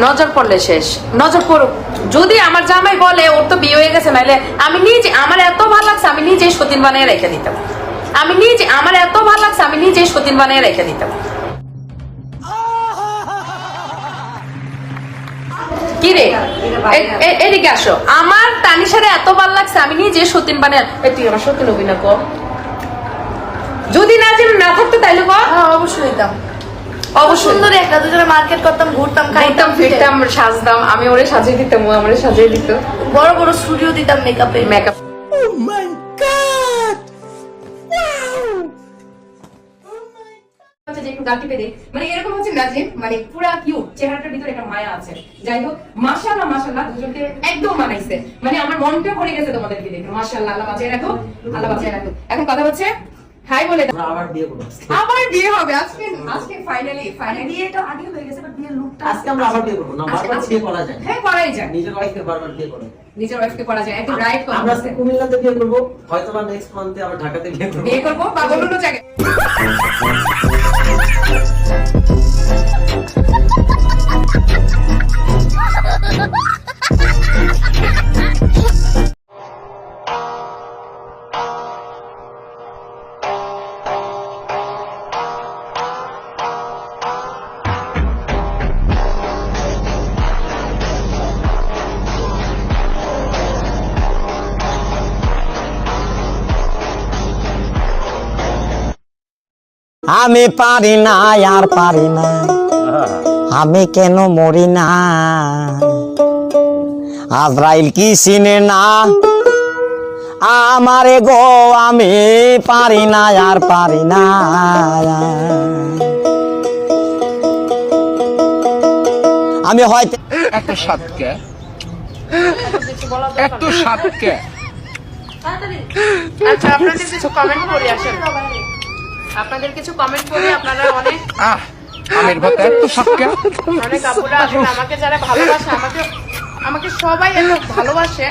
নজর পড়লে শেষ, নজর পড়ুক। যদি আমার জামাই বলে ওর তো বিয়ে হয়ে গেছে, নাইলে আমি নিজে, আমার এত ভালো লাগছে আমি নিজেই সতীন বানিয়ে রেখে দিতাম। আমি নিজে, আমার এত ভালো লাগছে আমি নিজেই সতীন বানিয়ে রেখে দিতাম। কি রে, এদিকে আসো। আমার তানিশারে এত ভালো লাগছে আমি নিজে সতীন বানিয়ে, তুই আমার সতীন অভিনয় কর। যদি না থাকতো তাইলে কর। অবশ্যই দিতাম। অবশ্যই সুন্দরী একটা দুজনে মার্কেট করতাম, ঘুরতাম, খাইতাম, ফিরতাম, সাজতাম, আমি ওরে সাজিয়ে দিতাম, ও আমারে সাজিয়ে দিত। বড় বড় স্টুডিও দিতাম মেকআপে। মেকআপ মানে এরকম হচ্ছে না যে মানে পুরা কিউট, চেহারাটার ভিতরে একটা মায়া আছে। যাই হোক, মাশাআল্লাহ মাশাআল্লাহ দুজনকে একদম মানাইছে। মানে আমার মনটা ভরে গেছে তোমাদেরকে দেখে। মাশাআল্লাহ, আল্লাহ বাঁচিয়ে রাখো, আল্লাহ বাঁচিয়ে রাখো। এখন কথা হচ্ছে হাই বলে দাও। আবার বিয়ে করব। আবার বিয়ে হবে আজকে ফাইনালি বিয়েটা আগে হয়ে গেছে, বাট বিয়ের লুকটা আজকে আমরা আবার বিয়ে করব না, বারবার বিয়ে করা যায়। হ্যাঁ, করাই যায়। নিজের ওয়াইফকে বারবার বিয়ে করা যায়। নিজের ওয়াইফকে করা যায়, একদম রাইট কথা। আমরা আজকে কুমিল্লাতে বিয়ে করব, হয়তো বা নেক্সট মান্থে আবার ঢাকাতে বিয়ে করব বা অন্য জায়গায়। আমি পারি না, আর পারি না, আমি কেন মরি না। আজরাইল কি চিনে না আমারে গো, আমি পারি না, আর পারি না। আমি হয়তো এত সাতকে আচ্ছা, আপনাদের কিছু কমেন্ট করে আসেন। আপনাদের কিছু কমেন্ট করে আপনারা অনেক আমের ভাত এত সাতকে অনেক আপুরা আসলে আমাকে যারা ভালোবাসে, আমাকে সবাই এত ভালোবাসে।